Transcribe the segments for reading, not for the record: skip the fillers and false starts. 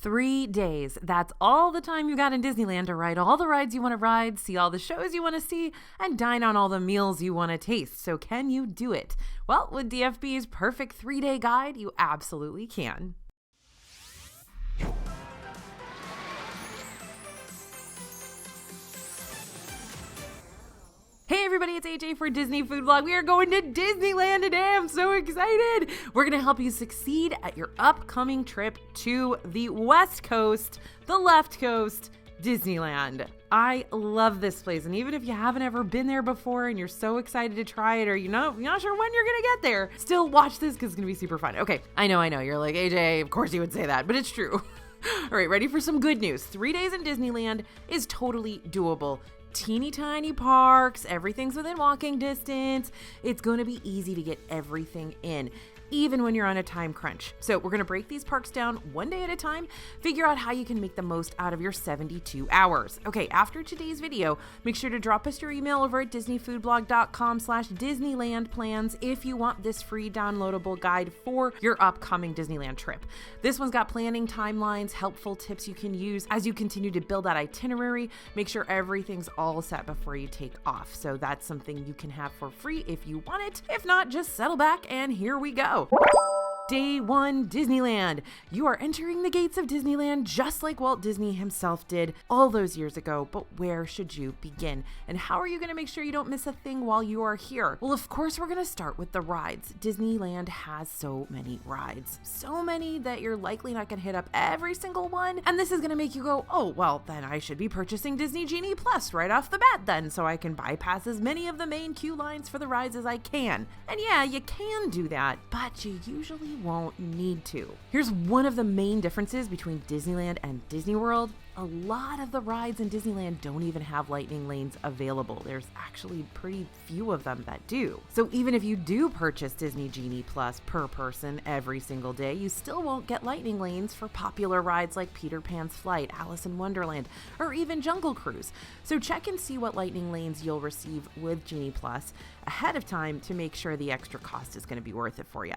3 days. That's all the time you got in Disneyland to ride all the rides you want to ride, see all the shows you want to see, and dine on all the meals you want to taste. So can you do it? Well, with DFB's perfect 3-day guide, you absolutely can. Hey everybody, it's AJ for Disney Food Vlog. We are going to Disneyland today. I'm so excited. We're going to help you succeed at your upcoming trip to the West Coast, the left coast, Disneyland. I love this place, and even if you haven't ever been there before and you're so excited to try it, or you're not sure when you're gonna get there, still watch this because it's gonna be super fun. Okay, I know, you're like, AJ, of course you would say that, but it's true. All right, ready for some good news. 3 days in Disneyland is totally doable. Teeny tiny parks, everything's within walking distance. It's going to be easy to get everything in, even when you're on a time crunch. So we're going to break these parks down one day at a time, figure out how you can make the most out of your 72 hours. Okay, after today's video, make sure to drop us your email over at disneyfoodblog.com/Disneyland plans if you want this free downloadable guide for your upcoming Disneyland trip. This one's got planning timelines, helpful tips you can use as you continue to build that itinerary. Make sure everything's all set before you take off. So that's something you can have for free if you want it. If not, just settle back and here we go. Day 1, Disneyland. You are entering the gates of Disneyland just like Walt Disney himself did all those years ago, but where should you begin? And how are you going to make sure you don't miss a thing while you are here? Well, of course, we're going to start with the rides. Disneyland has so many rides. So many that you're likely not going to hit up every single one. And this is going to make you go, oh, well, then I should be purchasing Disney Genie Plus right off the bat then, so I can bypass as many of the main queue lines for the rides as I can. And yeah, you can do that, but you usually won't need to. Here's one of the main differences between Disneyland and Disney World. A lot of the rides in Disneyland don't even have lightning lanes available. There's actually pretty few of them that do. So even if you do purchase Disney Genie Plus per person every single day, you still won't get lightning lanes for popular rides like Peter Pan's Flight, Alice in Wonderland, or even Jungle Cruise. So check and see what lightning lanes you'll receive with Genie Plus ahead of time to make sure the extra cost is going to be worth it for you.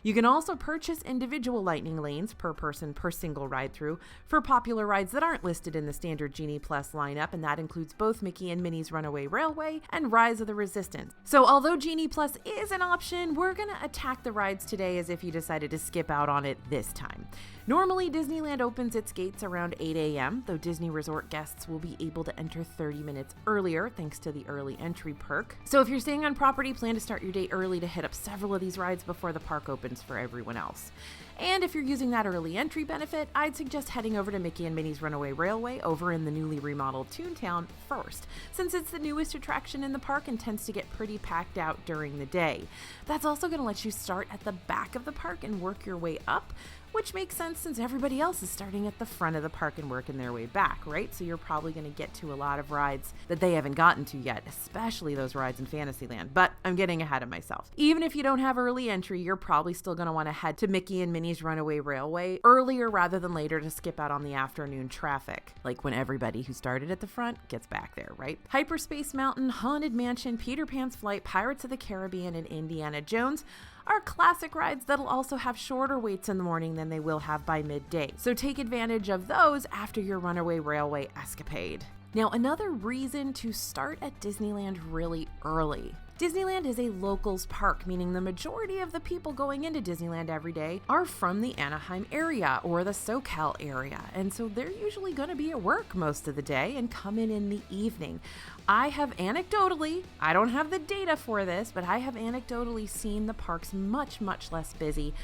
You can also purchase individual lightning lanes per person per single ride through for popular rides that aren't listed in the standard Genie Plus lineup, and that includes both Mickey and Minnie's Runaway Railway and Rise of the Resistance. So although Genie Plus is an option, we're going to attack the rides today as if you decided to skip out on it this time. Normally, Disneyland opens its gates around 8 a.m., though Disney Resort guests will be able to enter 30 minutes earlier thanks to the early entry perk. So if you're staying on property, plan to start your day early to hit up several of these rides before the park opens for everyone else. And if you're using that early entry benefit, I'd suggest heading over to Mickey and Minnie's Runaway Railway over in the newly remodeled Toontown first, since it's the newest attraction in the park and tends to get pretty packed out during the day. That's also going to let you start at the back of the park and work your way up, which makes sense since everybody else is starting at the front of the park and working their way back, right? So you're probably going to get to a lot of rides that they haven't gotten to yet, especially those rides in Fantasyland, but I'm getting ahead of myself. Even if you don't have early entry, you're probably still going to want to head to Mickey and Minnie's Runaway Railway earlier rather than later to skip out on the afternoon traffic, like when everybody who started at the front gets back there, right? Hyperspace Mountain, Haunted Mansion, Peter Pan's Flight, Pirates of the Caribbean, and Indiana Jones are classic rides that'll also have shorter waits in the morning than they will have by midday. So take advantage of those after your Runaway Railway escapade. Now, another reason to start at Disneyland really early. Disneyland is a locals park, meaning the majority of the people going into Disneyland every day are from the Anaheim area or the SoCal area, and so they're usually going to be at work most of the day and come in the evening. I have anecdotally, I don't have the data for this, but I have anecdotally seen the parks much, much less busy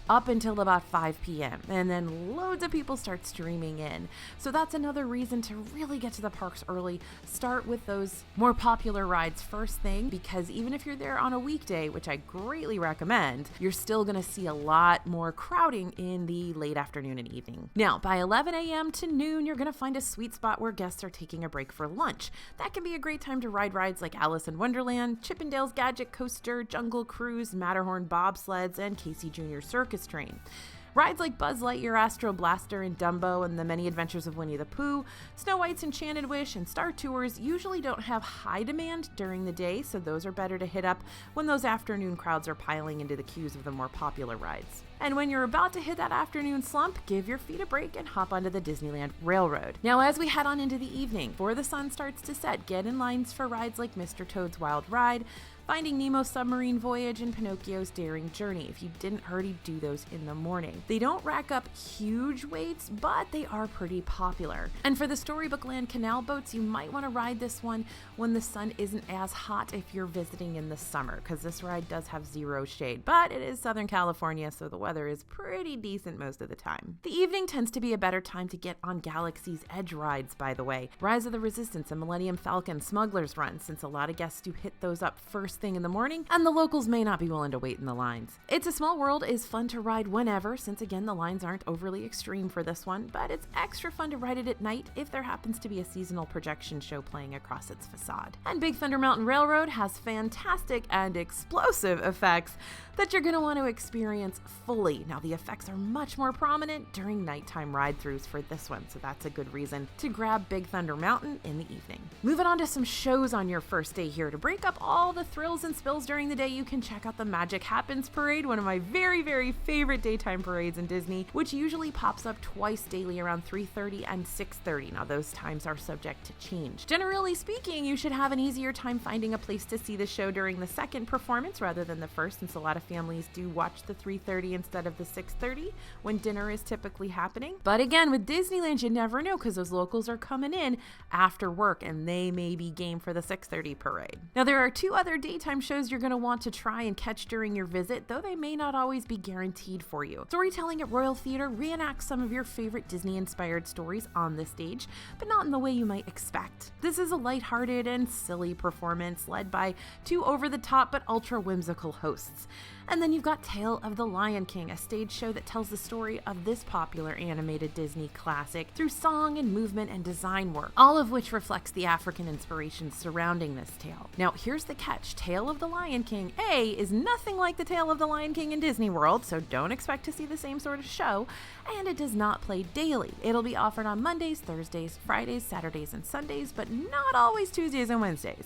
up until about 5 p.m. and then loads of people start streaming in. So that's another reason to really get to the parks early. Start with those more popular rides first thing, because even if you're there on a weekday, which I greatly recommend, you're still gonna see a lot more crowding in the late afternoon and evening. Now, by 11 a.m. to noon, you're gonna find a sweet spot where guests are taking a break for lunch. That can be a great time to ride rides like Alice in Wonderland, Chippendale's Gadget Coaster, Jungle Cruise, Matterhorn bobsleds, and Casey Jr. Circus Train. Rides like Buzz Lightyear, Astro Blaster, and Dumbo, and the Many Adventures of Winnie the Pooh, Snow White's Enchanted Wish, and Star Tours usually don't have high demand during the day, so those are better to hit up when those afternoon crowds are piling into the queues of the more popular rides. And when you're about to hit that afternoon slump, give your feet a break and hop onto the Disneyland Railroad. Now, as we head on into the evening, before the sun starts to set, get in lines for rides like Mr. Toad's Wild Ride, Finding Nemo's Submarine Voyage, and Pinocchio's Daring Journey if you didn't already do those in the morning. They don't rack up huge waits, but they are pretty popular. And for the Storybook Land canal boats, you might want to ride this one when the sun isn't as hot if you're visiting in the summer, because this ride does have zero shade, but it is Southern California, so the weather is pretty decent most of the time. The evening tends to be a better time to get on Galaxy's Edge rides, by the way. Rise of the Resistance and Millennium Falcon Smuggler's Run, since a lot of guests do hit those up first thing in the morning, and the locals may not be willing to wait in the lines. It's a Small World is fun to ride whenever, since again the lines aren't overly extreme for this one, but it's extra fun to ride it at night if there happens to be a seasonal projection show playing across its facade. And Big Thunder Mountain Railroad has fantastic and explosive effects that you're going to want to experience fully. Now, the effects are much more prominent during nighttime ride-throughs for this one, so that's a good reason to grab Big Thunder Mountain in the evening. Moving on to some shows on your first day here. To break up all the thrills and spills during the day, you can check out the Magic Happens Parade, one of my very, very favorite daytime parades in Disney, which usually pops up twice daily around 3:30 and 6:30. Now, those times are subject to change. Generally speaking, you should have an easier time finding a place to see the show during the second performance rather than the first, since a lot of families do watch the 3:30 instead of the 6:30 when dinner is typically happening. But again, with Disneyland, you never know, because those locals are coming in after work and they may be game for the 6:30 parade. Now, there are two other daytime shows you're going to want to try and catch during your visit, though they may not always be guaranteed for you. Storytelling at Royal Theater reenacts some of your favorite Disney-inspired stories on the stage, but not in the way you might expect. This is a lighthearted and silly performance led by two over-the-top but ultra-whimsical hosts. And then you've got Tale of the Lion King, a stage show that tells the story of this popular animated Disney classic through song and movement and design work, all of which reflects the African inspirations surrounding this tale. Now, here's the catch. Tale of the Lion King, A, is nothing like the Tale of the Lion King in Disney World, so don't expect to see the same sort of show, and it does not play daily. It'll be offered on Mondays, Thursdays, Fridays, Saturdays, and Sundays, but not always Tuesdays and Wednesdays.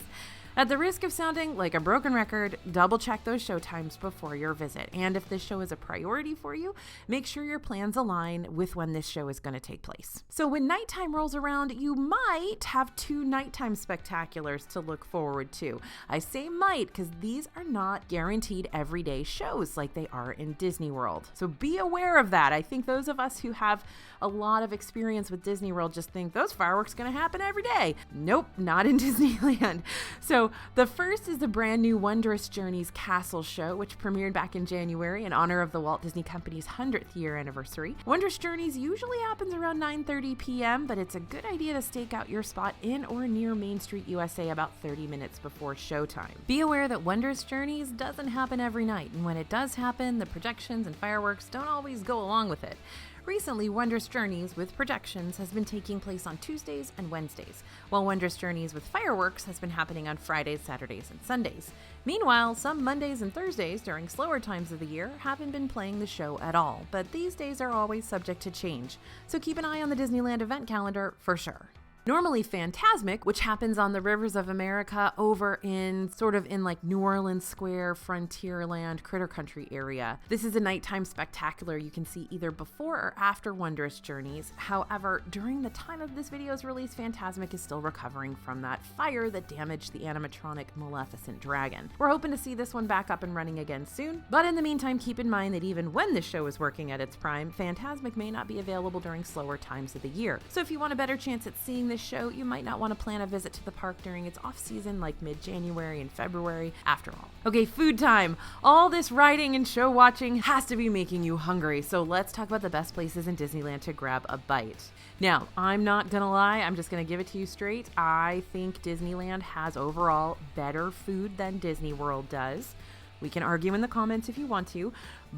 At the risk of sounding like a broken record, double check those show times before your visit. And if this show is a priority for you, make sure your plans align with when this show is going to take place. So when nighttime rolls around, you might have two nighttime spectaculars to look forward to. I say might because these are not guaranteed everyday shows like they are in Disney World. So be aware of that. I think those of us who have a lot of experience with Disney World just think those fireworks going to happen every day. Nope, not in Disneyland. So the first is the brand new Wondrous Journeys Castle show, which premiered back in January in honor of the Walt Disney Company's 100th year anniversary. Wondrous Journeys usually happens around 9:30 p.m., but it's a good idea to stake out your spot in or near Main Street USA about 30 minutes before showtime. Be aware that Wondrous Journeys doesn't happen every night, and when it does happen, the projections and fireworks don't always go along with it. Recently, Wondrous Journeys with projections has been taking place on Tuesdays and Wednesdays, while Wondrous Journeys with fireworks has been happening on Fridays, Saturdays, and Sundays. Meanwhile, some Mondays and Thursdays during slower times of the year haven't been playing the show at all, but these days are always subject to change, so keep an eye on the Disneyland event calendar for sure. Normally Fantasmic, which happens on the Rivers of America over in like New Orleans Square, Frontierland, Critter Country area. This is a nighttime spectacular you can see either before or after Wondrous Journeys. However, during the time of this video's release, Fantasmic is still recovering from that fire that damaged the animatronic Maleficent dragon. We're hoping to see this one back up and running again soon, but in the meantime, keep in mind that even when this show is working at its prime, Fantasmic may not be available during slower times of the year. So if you want a better chance at seeing this show, you might not want to plan a visit to the park during its off-season like mid-January and February after all. Okay, food time. All this riding and show watching has to be making you hungry, so let's talk about the best places in Disneyland to grab a bite. Now, I'm not gonna lie, I'm just gonna give it to you straight. I think Disneyland has overall better food than Disney World does. We can argue in the comments if you want to,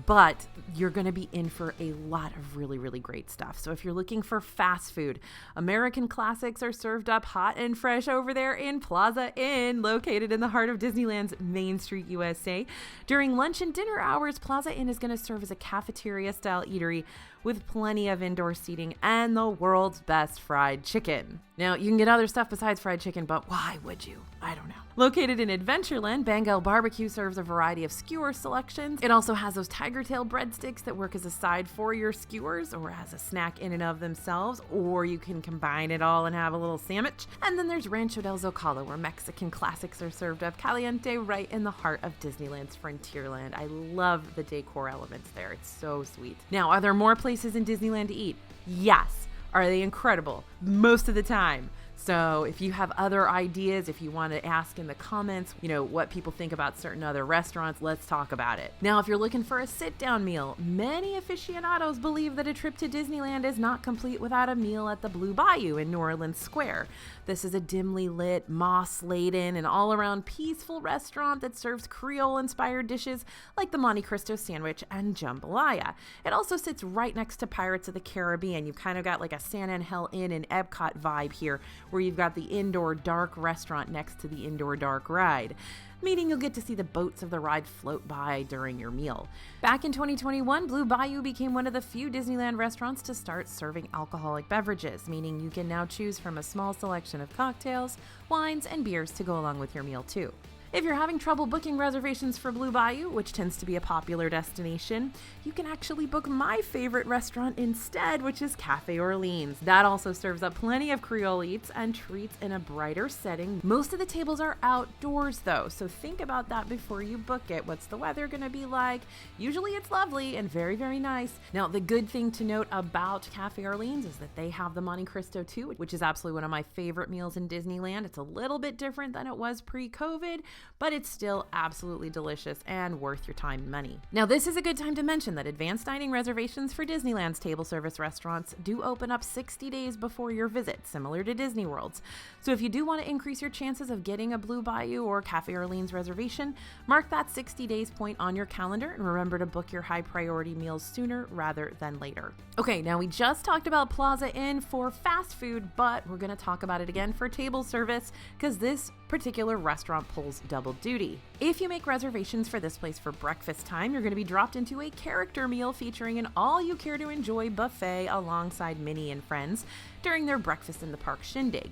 but you're going to be in for a lot of really, really great stuff. So if you're looking for fast food, American classics are served up hot and fresh over there in Plaza Inn, located in the heart of Disneyland's Main Street, USA. During lunch and dinner hours, Plaza Inn is going to serve as a cafeteria-style eatery with plenty of indoor seating and the world's best fried chicken. Now, you can get other stuff besides fried chicken, but why would you? I don't know. Located in Adventureland, Bengal Barbecue serves a variety of skewer selections. It also has those tiger tail breadsticks that work as a side for your skewers or as a snack in and of themselves, or you can combine it all and have a little sandwich. And then there's Rancho del Zocalo, where Mexican classics are served up caliente right in the heart of Disneyland's Frontierland. I love the decor elements there. It's so sweet. Now, are there more places in Disneyland to eat? Yes. Are they incredible? Most of the time. So if you have other ideas, if you want to ask in the comments, what people think about certain other restaurants, let's talk about it. Now, if you're looking for a sit-down meal, many aficionados believe that a trip to Disneyland is not complete without a meal at the Blue Bayou in New Orleans Square. This is a dimly lit, moss-laden, and all-around peaceful restaurant that serves Creole-inspired dishes like the Monte Cristo sandwich and jambalaya. It also sits right next to Pirates of the Caribbean. You've kind of got like a San Angel Inn and Epcot vibe here, where you've got the indoor dark restaurant next to the indoor dark ride, meaning you'll get to see the boats of the ride float by during your meal. Back in 2021, Blue Bayou became one of the few Disneyland restaurants to start serving alcoholic beverages, meaning you can now choose from a small selection of cocktails, wines, and beers to go along with your meal too. If you're having trouble booking reservations for Blue Bayou, which tends to be a popular destination, you can actually book my favorite restaurant instead, which is Cafe Orleans. That also serves up plenty of Creole eats and treats in a brighter setting. Most of the tables are outdoors though, so think about that before you book it. What's the weather going to be like? Usually it's lovely and very, very nice. Now, the good thing to note about Cafe Orleans is that they have the Monte Cristo too, which is absolutely one of my favorite meals in Disneyland. It's a little bit different than it was pre-COVID, but it's still absolutely delicious and worth your time and money. Now, this is a good time to mention that advanced dining reservations for Disneyland's table service restaurants do open up 60 days before your visit, similar to Disney World's. So if you do want to increase your chances of getting a Blue Bayou or Cafe Orleans reservation, mark that 60 days point on your calendar and remember to book your high priority meals sooner rather than later. Okay, now we just talked about Plaza Inn for fast food, but we're going to talk about it again for table service because this particular restaurant pulls double duty. If you make reservations for this place for breakfast time, you're going to be dropped into a character meal featuring an all-you-care-to-enjoy buffet alongside Minnie and friends during their Breakfast in the Park shindig.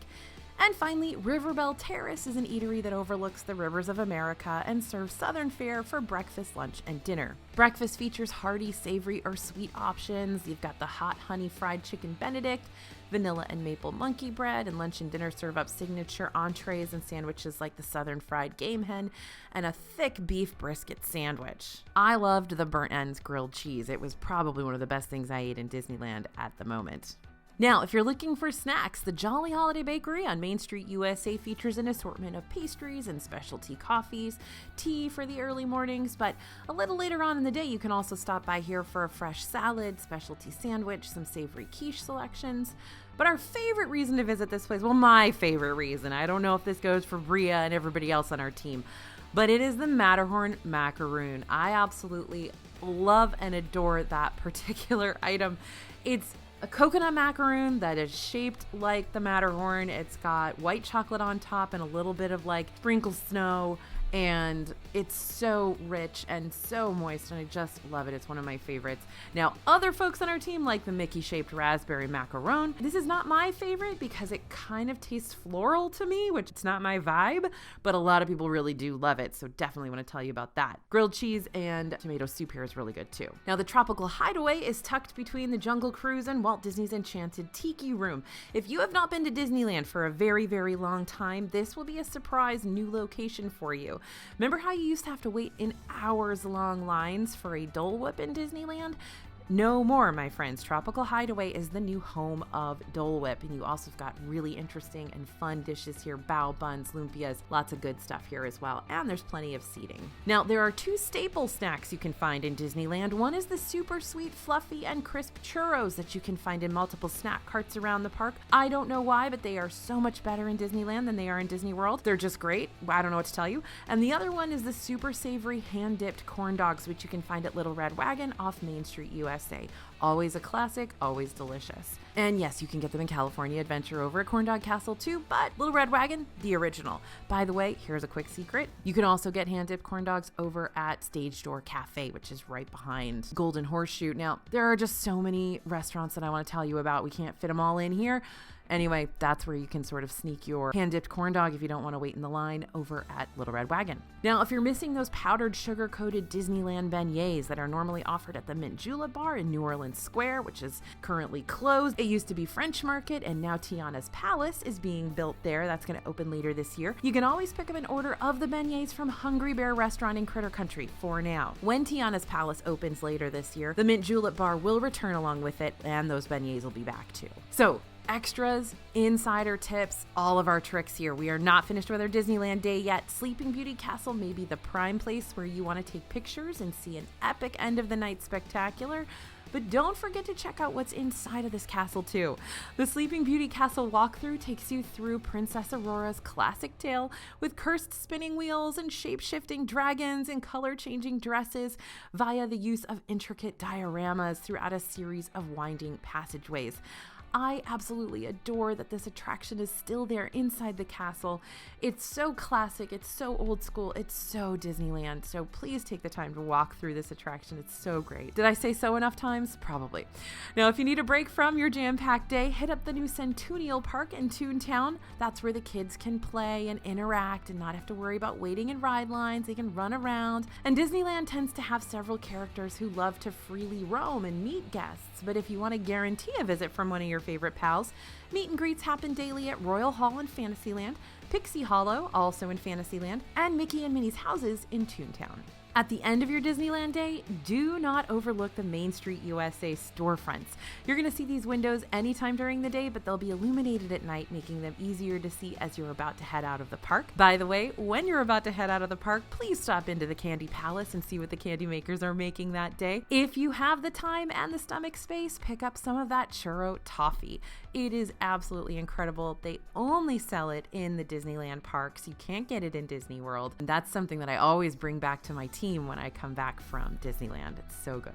And finally, Riverbell Terrace is an eatery that overlooks the rivers of America and serves Southern fare for breakfast, lunch, and dinner. Breakfast features hearty, savory, or sweet options. You've got the hot honey fried chicken Benedict, vanilla and maple monkey bread, and lunch and dinner serve up signature entrees and sandwiches like the Southern fried game hen and a thick beef brisket sandwich. I loved the burnt ends grilled cheese. It was probably one of the best things I ate in Disneyland at the moment. Now, if you're looking for snacks, the Jolly Holiday Bakery on Main Street, USA features an assortment of pastries and specialty coffees, tea for the early mornings, but a little later on in the day, you can also stop by here for a fresh salad, specialty sandwich, some savory quiche selections. But our favorite reason to visit this place, well, my favorite reason, I don't know if this goes for Bria and everybody else on our team, but it is the Matterhorn macaroon. I absolutely love and adore that particular item. It's a coconut macaroon that is shaped like the Matterhorn. It's got white chocolate on top and a little bit of like sprinkled snow, and it's so rich and so moist, and I just love it. It's one of my favorites. Now, other folks on our team like the Mickey-shaped raspberry macaron. This is not my favorite because it kind of tastes floral to me, which it's not my vibe, but a lot of people really do love it, so definitely want to tell you about that. Grilled cheese and tomato soup here is really good too. Now, the Tropical Hideaway is tucked between the Jungle Cruise and Walt Disney's Enchanted Tiki Room. If you have not been to Disneyland for a very, very long time, this will be a surprise new location for you. Remember how you used to have to wait in hours-long lines for a Dole Whip in Disneyland? No more, my friends. Tropical Hideaway is the new home of Dole Whip, and you also have got really interesting and fun dishes here, bao buns, lumpias, lots of good stuff here as well, and there's plenty of seating. Now, there are two staple snacks you can find in Disneyland. One is the super sweet, fluffy, and crisp churros that you can find in multiple snack carts around the park. I don't know why, but they are so much better in Disneyland than they are in Disney World. They're just great. I don't know what to tell you. And the other one is the super savory hand-dipped corn dogs, which you can find at Little Red Wagon off Main Street, USA. Always a classic, always delicious. And yes, you can get them in California Adventure over at Corn Dog Castle too, but Little Red Wagon, the original. By the way, here's a quick secret. You can also get hand-dipped corn dogs over at Stage Door Cafe, which is right behind Golden Horseshoe. Now, there are just so many restaurants that I want to tell you about. We can't fit them all in here. Anyway, that's where you can sort of sneak your hand-dipped corn dog if you don't want to wait in the line over at Little Red Wagon. Now, if you're missing those powdered sugar-coated Disneyland beignets that are normally offered at the Mint Julep Bar in New Orleans Square, which is currently closed, it used to be French Market, and now Tiana's Palace is being built there. That's going to open later this year. You can always pick up an order of the beignets from Hungry Bear Restaurant in Critter Country for now. When Tiana's Palace opens later this year, the Mint Julep Bar will return along with it, and those beignets will be back too. So, extras, insider tips, all of our tricks here. We are not finished with our Disneyland day yet. Sleeping Beauty Castle may be the prime place where you want to take pictures and see an epic end of the night spectacular. But don't forget to check out what's inside of this castle too. The Sleeping Beauty Castle walkthrough takes you through Princess Aurora's classic tale with cursed spinning wheels and shape-shifting dragons and color-changing dresses via the use of intricate dioramas throughout a series of winding passageways. I absolutely adore that this attraction is still there inside the castle. It's so classic, it's so old school, it's so Disneyland. So please take the time to walk through this attraction. It's so great. Did I say so enough times? Probably. Now, if you need a break from your jam-packed day, hit up the new Centennial Park in Toontown. That's where the kids can play and interact and not have to worry about waiting in ride lines. They can run around. And Disneyland tends to have several characters who love to freely roam and meet guests. But if you want to guarantee a visit from one of your favorite pals, meet and greets happen daily at Royal Hall in Fantasyland, Pixie Hollow, also in Fantasyland, and Mickey and Minnie's houses in Toontown. At the end of your Disneyland day, do not overlook the Main Street USA storefronts. You're going to see these windows anytime during the day, but they'll be illuminated at night, making them easier to see as you're about to head out of the park. By the way, when you're about to head out of the park, please stop into the Candy Palace and see what the candy makers are making that day. If you have the time and the stomach space, pick up some of that churro toffee. It is absolutely incredible. They only sell it in the Disneyland parks. You can't get it in Disney World. And that's something that I always bring back to my team when I come back from Disneyland. It's so good.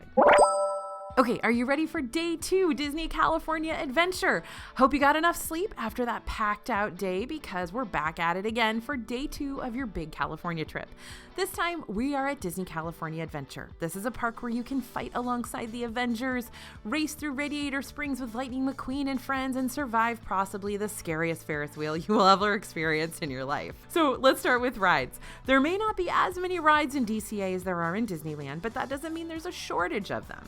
Okay, are you ready for day 2, Disney California Adventure? Hope you got enough sleep after that packed out day, because we're back at it again for day 2 of your big California trip. This time, we are at Disney California Adventure. This is a park where you can fight alongside the Avengers, race through Radiator Springs with Lightning McQueen and friends, and survive possibly the scariest Ferris wheel you will ever experience in your life. So let's start with rides. There may not be as many rides in DCA as there are in Disneyland, but that doesn't mean there's a shortage of them.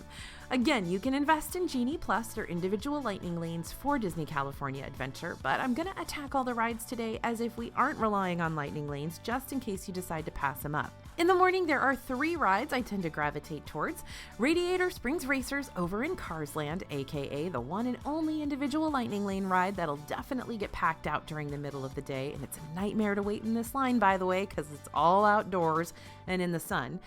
Again, you can invest in Genie Plus, their individual lightning lanes for Disney California Adventure, but I'm going to attack all the rides today as if we aren't relying on lightning lanes, just in case you decide to pass them up. In the morning, there are 3 rides I tend to gravitate towards. Radiator Springs Racers over in Cars Land, aka the one and only individual lightning lane ride that'll definitely get packed out during the middle of the day, and it's a nightmare to wait in this line, by the way, because it's all outdoors and in the sun.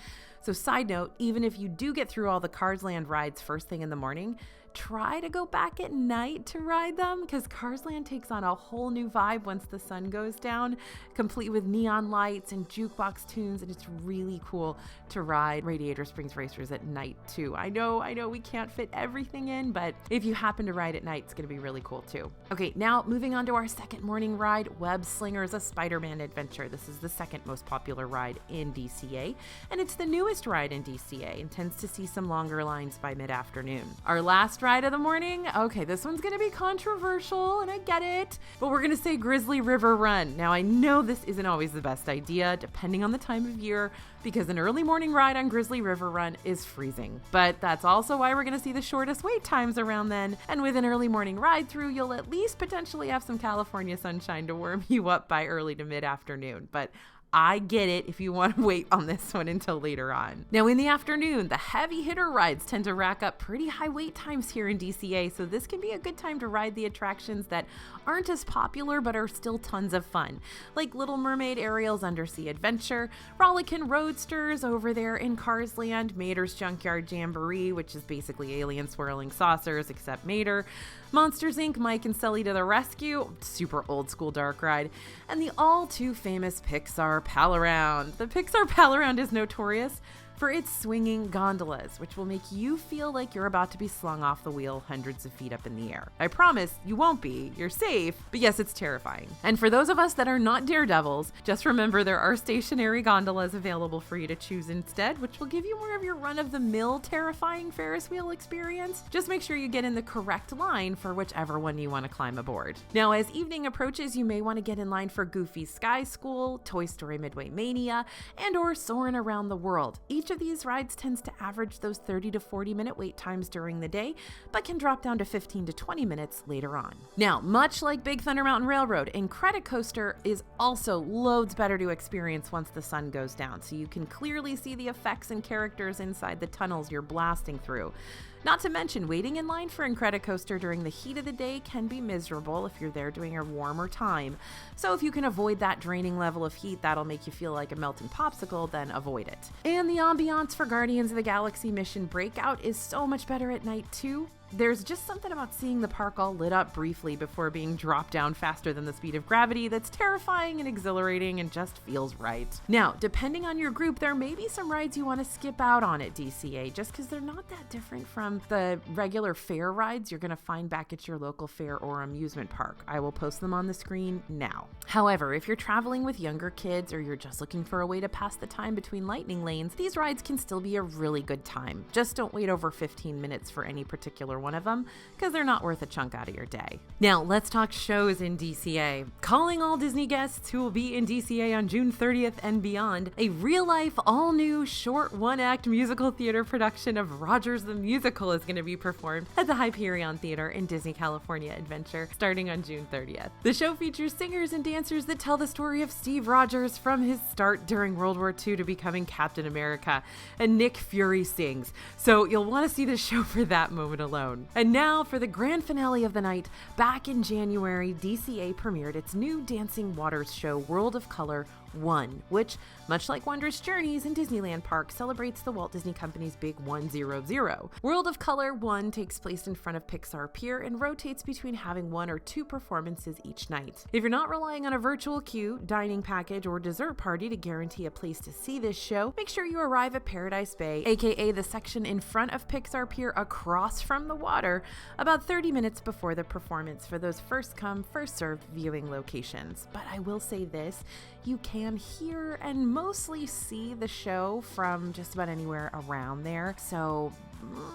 So side note, even if you do get through all the Cars Land rides first thing in the morning, try to go back at night to ride them, because Cars Land takes on a whole new vibe once the sun goes down, complete with neon lights and jukebox tunes, and it's really cool to ride Radiator Springs Racers at night too. I know we can't fit everything in, but if you happen to ride at night, it's going to be really cool too. Okay, now moving on to our second morning ride, Web Slingers, a Spider-Man adventure. This is the second most popular ride in DCA, and it's the newest ride in DCA and tends to see some longer lines by mid-afternoon. Our last ride of the morning, okay, this one's gonna be controversial, and I get it, but we're gonna say Grizzly River Run. Now, I know this isn't always the best idea, depending on the time of year, because an early morning ride on Grizzly River Run is freezing. But that's also why we're gonna see the shortest wait times around then, and with an early morning ride through, you'll at least potentially have some California sunshine to warm you up by early to mid-afternoon. But I get it if you want to wait on this one until later on. Now, in the afternoon, the heavy hitter rides tend to rack up pretty high wait times here in DCA, so this can be a good time to ride the attractions that aren't as popular but are still tons of fun, like Little Mermaid Ariel's Undersea Adventure, Rollickin' Roadsters over there in Cars Land, Mater's Junkyard Jamboree, which is basically alien swirling saucers except Mater, Monsters Inc. Mike and Sully to the Rescue, super old school dark ride, and the all too famous Pixar Pal Around. The Pixar Pal Around is notorious for its swinging gondolas, which will make you feel like you're about to be slung off the wheel hundreds of feet up in the air. I promise you won't be. You're safe, but yes, it's terrifying. And for those of us that are not daredevils, just remember there are stationary gondolas available for you to choose instead, which will give you more of your run-of-the-mill terrifying Ferris wheel experience. Just make sure you get in the correct line for whichever one you want to climb aboard. Now, as evening approaches, you may want to get in line for Goofy's Sky School, Toy Story Midway Mania, and or Soarin' Around the World. Each of these rides tends to average those 30 to 40 minute wait times during the day, but can drop down to 15 to 20 minutes later on. Now, much like Big Thunder Mountain Railroad, Incredicoaster is also loads better to experience once the sun goes down, so you can clearly see the effects and characters inside the tunnels you're blasting through. Not to mention, waiting in line for Incredicoaster during the heat of the day can be miserable if you're there during a warmer time. So if you can avoid that draining level of heat that'll make you feel like a melting popsicle, then avoid it. And the ambiance for Guardians of the Galaxy Mission Breakout is so much better at night too. There's just something about seeing the park all lit up briefly before being dropped down faster than the speed of gravity that's terrifying and exhilarating and just feels right. Now, depending on your group, there may be some rides you want to skip out on at DCA just because they're not that different from the regular fair rides you're going to find back at your local fair or amusement park. I will post them on the screen now. However, if you're traveling with younger kids or you're just looking for a way to pass the time between lightning lanes, these rides can still be a really good time. Just don't wait over 15 minutes for any particular one of them, because they're not worth a chunk out of your day. Now, let's talk shows in DCA. Calling all Disney guests who will be in DCA on June 30th and beyond, a real-life, all-new, short one-act musical theater production of Rogers the Musical is going to be performed at the Hyperion Theater in Disney California Adventure, starting on June 30th. The show features singers and dancers that tell the story of Steve Rogers from his start during World War II to becoming Captain America, and Nick Fury sings, so you'll want to see the show for that moment alone. And now for the grand finale of the night. Back in January, DCA premiered its new Dancing Waters show, World of Color 1, which, much like Wondrous Journeys in Disneyland Park, celebrates the Walt Disney Company's Big 100. World of Color 1 takes place in front of Pixar Pier and rotates between having 1 or 2 performances each night. If you're not relying on a virtual queue, dining package, or dessert party to guarantee a place to see this show, make sure you arrive at Paradise Bay, aka the section in front of Pixar Pier across from the water, about 30 minutes before the performance for those first come, first served viewing locations. But I will say this, you can hear and mostly see the show from just about anywhere around there, so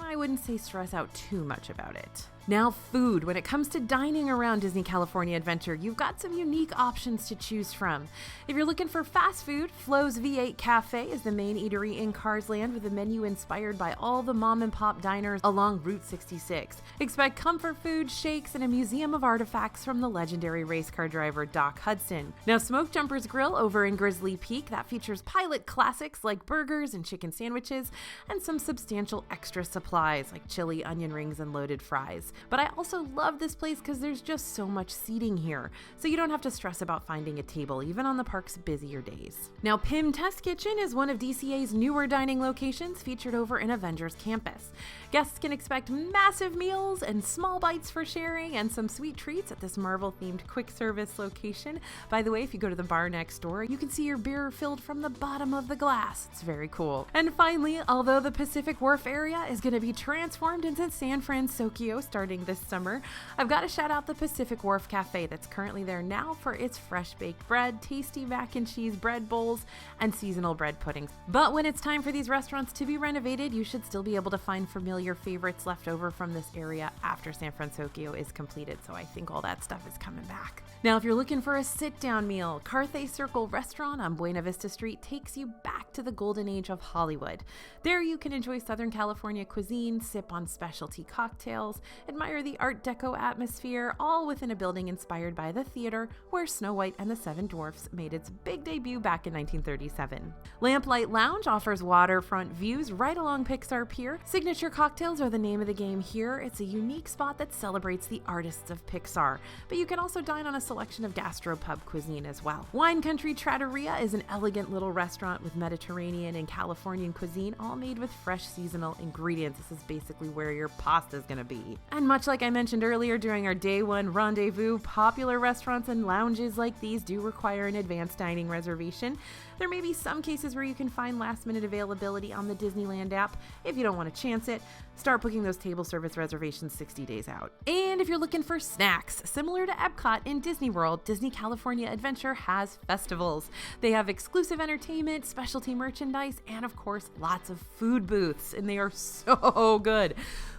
I wouldn't say stress out too much about it. Now, food. When it comes to dining around Disney California Adventure, you've got some unique options to choose from. If you're looking for fast food, Flo's V8 Cafe is the main eatery in Cars Land with a menu inspired by all the mom and pop diners along Route 66. Expect comfort food, shakes, and a museum of artifacts from the legendary race car driver Doc Hudson. Now, Smoke Jumper's Grill over in Grizzly Peak, that features pilot classics like burgers and chicken sandwiches, and some substantial extra supplies like chili, onion rings, and loaded fries. But I also love this place because there's just so much seating here, so you don't have to stress about finding a table, even on the park's busier days. Now, Pym Test Kitchen is one of DCA's newer dining locations featured over in Avengers Campus. Guests can expect massive meals and small bites for sharing and some sweet treats at this Marvel-themed quick service location. By the way, if you go to the bar next door, you can see your beer filled from the bottom of the glass. It's very cool. And finally, although the Pacific Wharf area is going to be transformed into San Francisco starting this summer, I've got to shout out the Pacific Wharf Cafe that's currently there now for its fresh baked bread, tasty mac and cheese bread bowls, and seasonal bread puddings. But when it's time for these restaurants to be renovated, you should still be able to find familiar favorites left over from this area after San Francisco is completed, so I think all that stuff is coming back. Now, if you're looking for a sit-down meal, Carthay Circle Restaurant on Buena Vista Street takes you back to the golden age of Hollywood. There you can enjoy Southern California cuisine, sip on specialty cocktails, admire the Art Deco atmosphere, all within a building inspired by the theater where Snow White and the Seven Dwarfs made its big debut back in 1937. Lamplight Lounge offers waterfront views right along Pixar Pier. Signature cocktails are the name of the game here. It's a unique spot that celebrates the artists of Pixar, but you can also dine on a selection of gastropub cuisine as well. Wine Country Trattoria is an elegant little restaurant with Mediterranean and Californian cuisine, all made with fresh seasonal ingredients. This is basically where your pasta is going to be. And much like I mentioned earlier during our day one rendezvous, popular restaurants and lounges like these do require an advanced dining reservation. There may be some cases where you can find last-minute availability on the Disneyland app. If you don't want to chance it, start booking those table service reservations 60 days out. And if you're looking for snacks, similar to Epcot in Disney World, Disney California Adventure has festivals. They have exclusive entertainment, specialty merchandise, and of course, lots of food booths, and they are so good.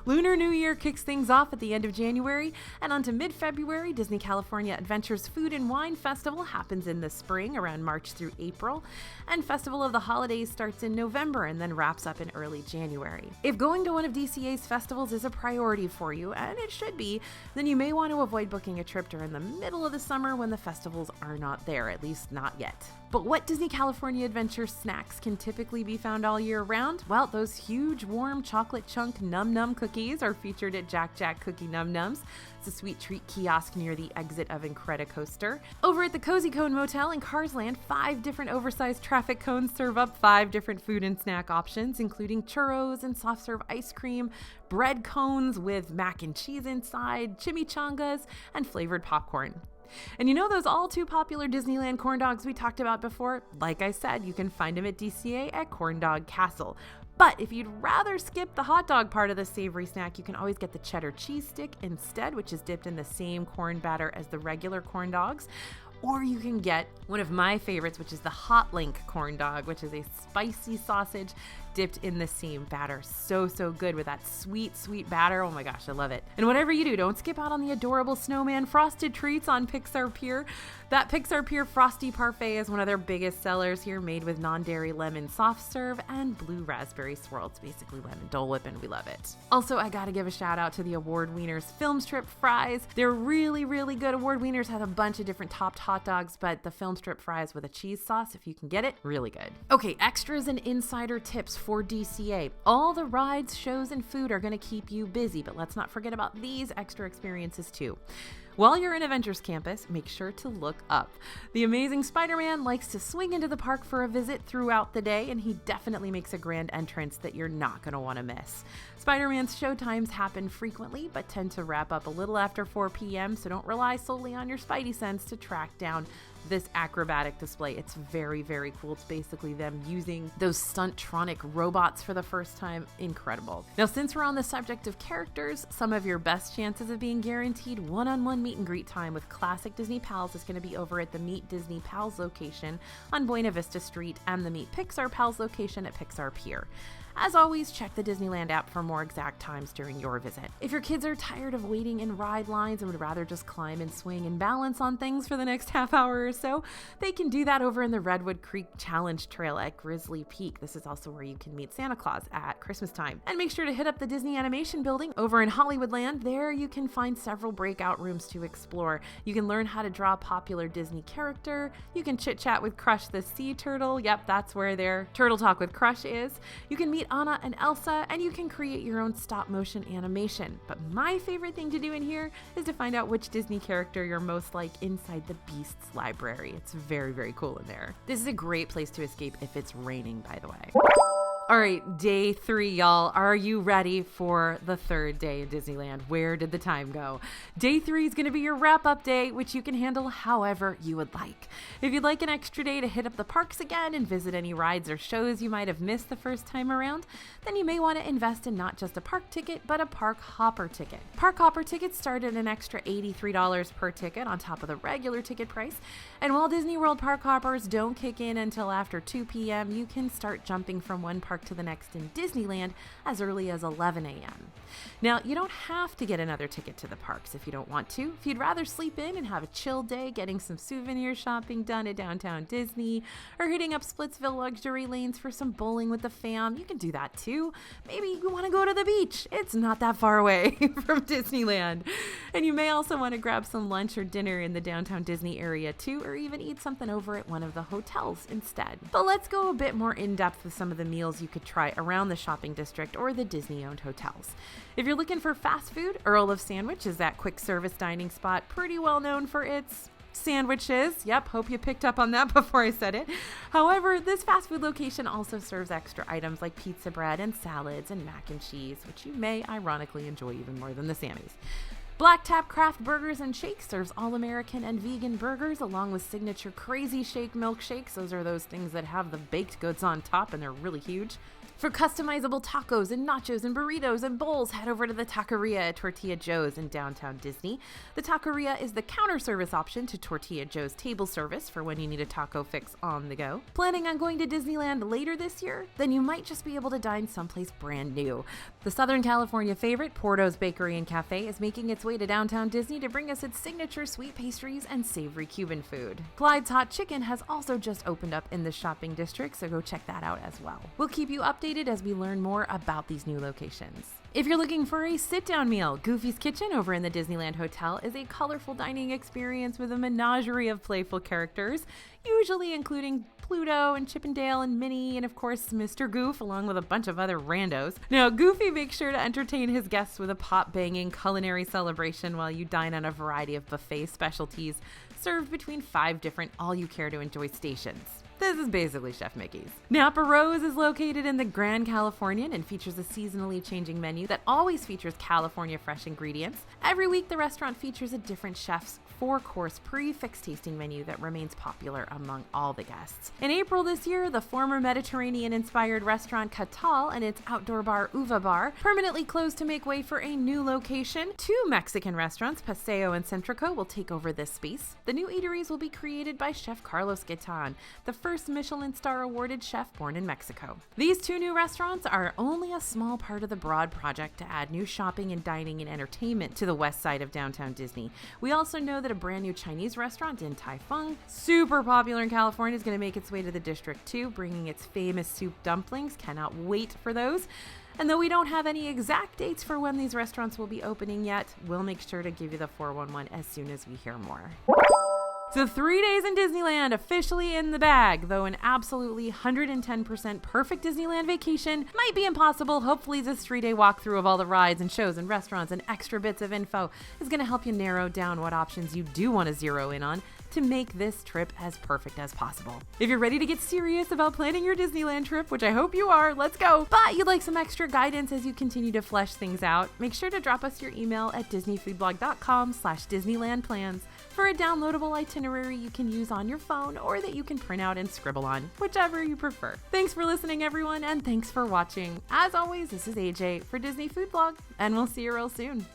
Lunar New Year kicks things off at the end of January, and onto mid-February, Disney California Adventure's Food and Wine Festival happens in the spring, around March through April, and Festival of the Holidays starts in November and then wraps up in early January. If going to one of DCA's festivals is a priority for you, and it should be, then you may want to avoid booking a trip during the middle of the summer when the festivals are not there, at least not yet. But what Disney California Adventure snacks can typically be found all year round? Well, those huge warm chocolate chunk Num Num cookies are featured at Jack Jack Cookie Num Nums. It's a sweet treat kiosk near the exit of Incredicoaster. Over at the Cozy Cone Motel in Carsland, 5 different oversized traffic cones serve up 5 different food and snack options, including churros and soft serve ice cream, bread cones with mac and cheese inside, chimichangas, and flavored popcorn. And you know those all too popular Disneyland corn dogs we talked about before? Like I said, you can find them at DCA at Corn Dog Castle. But if you'd rather skip the hot dog part of the savory snack, you can always get the cheddar cheese stick instead, which is dipped in the same corn batter as the regular corn dogs. Or you can get one of my favorites, which is the Hot Link corn dog, which is a spicy sausage dipped in the same batter. So good with that sweet batter. Oh my gosh, I love it. And whatever you do, don't skip out on the adorable snowman frosted treats on Pixar Pier. That Pixar Pier Frosty Parfait is one of their biggest sellers here, made with non-dairy lemon soft serve and blue raspberry swirl. It's basically lemon Dole Whip, and we love it. Also, I gotta give a shout out to the Award Wieners Film Strip fries. They're really good. Award Wieners have a bunch of different topped hot dogs, but the film strip fries with a cheese sauce, if you can get it, really good. Okay, extras and insider tips for DCA. All the rides, shows, and food are going to keep you busy, but let's not forget about these extra experiences too. While you're in Avengers Campus, make sure to look up. The amazing Spider-Man likes to swing into the park for a visit throughout the day, and he definitely makes a grand entrance that you're not going to want to miss. Spider-Man's showtimes happen frequently, but tend to wrap up a little after 4 p.m., so don't rely solely on your Spidey sense to track down this acrobatic display. It's very cool. It's basically them using those Stuntronic robots for the first time. Incredible. Now, since we're on the subject of characters, some of your best chances of being guaranteed one-on-one meet and greet time with classic Disney Pals is going to be over at the Meet Disney Pals location on Buena Vista Street and the Meet Pixar Pals location at Pixar Pier. As always, check the Disneyland app for more exact times during your visit. If your kids are tired of waiting in ride lines and would rather just climb and swing and balance on things for the next half hour or so, they can do that over in the Redwood Creek Challenge Trail at Grizzly Peak. This is also where you can meet Santa Claus at Christmas time. And make sure to hit up the Disney Animation Building over in Hollywoodland. There you can find several breakout rooms to explore. You can learn how to draw a popular Disney character. You can chit-chat with Crush the Sea Turtle. Yep, that's where their Turtle Talk with Crush is. You can meet Anna and Elsa, and you can create your own stop-motion animation. But my favorite thing to do in here is to find out which Disney character you're most like inside the Beasts library. It's very cool in there. This is a great place to escape if it's raining, by the way. All right, day 3, y'all. Are you ready for the third day in Disneyland? Where did the time go? Day 3 is going to be your wrap-up day, which you can handle however you would like. If you'd like an extra day to hit up the parks again and visit any rides or shows you might have missed the first time around, then you may want to invest in not just a park ticket, but a park hopper ticket. Park hopper tickets start at an extra $83 per ticket on top of the regular ticket price. And while Disney World park hoppers don't kick in until after 2 p.m., you can start jumping from one park to the next in Disneyland as early as 11 a.m. Now, you don't have to get another ticket to the parks if you don't want to. If you'd rather sleep in and have a chill day getting some souvenir shopping done at Downtown Disney, or hitting up Splitsville luxury lanes for some bowling with the fam, you can do that too. Maybe you want to go to the beach. It's not that far away from Disneyland. And you may also want to grab some lunch or dinner in the Downtown Disney area too, or even eat something over at one of the hotels instead. But let's go a bit more in depth with some of the meals you could try around the shopping district or the Disney-owned hotels. If you're looking for fast food, Earl of Sandwich is that quick service dining spot pretty well known for its sandwiches. Yep, hope you picked up on that before I said it. However, this fast food location also serves extra items like pizza bread and salads and mac and cheese, which you may ironically enjoy even more than the Sammies. Black Tap Craft Burgers and Shakes serves all-American and vegan burgers along with signature Crazy Shake milkshakes. Those are those things that have the baked goods on top and they're really huge. For customizable tacos and nachos and burritos and bowls, head over to the Taqueria at Tortilla Joe's in downtown Disney. The Taqueria is the counter service option to Tortilla Joe's table service for when you need a taco fix on the go. Planning on going to Disneyland later this year? Then you might just be able to dine someplace brand new. The Southern California favorite, Porto's Bakery and Cafe, is making its way to downtown Disney to bring us its signature sweet pastries and savory Cuban food. Clyde's Hot Chicken has also just opened up in the shopping district, so go check that out as well. We'll keep you updated as we learn more about these new locations. If you're looking for a sit-down meal, Goofy's Kitchen over in the Disneyland Hotel is a colorful dining experience with a menagerie of playful characters, usually including Pluto and Chip and Dale and Minnie and of course Mr. Goof along with a bunch of other randos. Now Goofy makes sure to entertain his guests with a pop-banging culinary celebration while you dine on a variety of buffet specialties served between 5 different all-you-care-to-enjoy stations. This is basically Chef Mickey's. Napa Rose is located in the Grand Californian and features a seasonally changing menu that always features California fresh ingredients. Every week, the restaurant features a different chef's 4-course prix-fixe tasting menu that remains popular among all the guests. In April this year, the former Mediterranean-inspired restaurant Catal and its outdoor bar Uva Bar permanently closed to make way for a new location. 2 Mexican restaurants, Paseo and Centrico, will take over this space. The new eateries will be created by Chef Carlos Guitan, the first Michelin star awarded chef born in Mexico. These 2 new restaurants are only a small part of the broad project to add new shopping and dining and entertainment to the west side of downtown Disney. We also know that a brand new Chinese restaurant in Tai Fung, super popular in California, is going to make its way to the district too, bringing its famous soup dumplings. Cannot wait for those. And though we don't have any exact dates for when these restaurants will be opening yet, we'll make sure to give you the 411 as soon as we hear more. So 3 days in Disneyland officially in the bag, though an absolutely 110% perfect Disneyland vacation might be impossible. Hopefully this 3-day walkthrough of all the rides and shows and restaurants and extra bits of info is going to help you narrow down what options you do want to zero in on to make this trip as perfect as possible. If you're ready to get serious about planning your Disneyland trip, which I hope you are, let's go. But you'd like some extra guidance as you continue to flesh things out, make sure to drop us your email at disneyfoodblog.com/DisneylandPlans for a downloadable itinerary you can use on your phone or that you can print out and scribble on, whichever you prefer. Thanks for listening, everyone, and thanks for watching. As always, this is AJ for Disney Food Blog, and we'll see you real soon.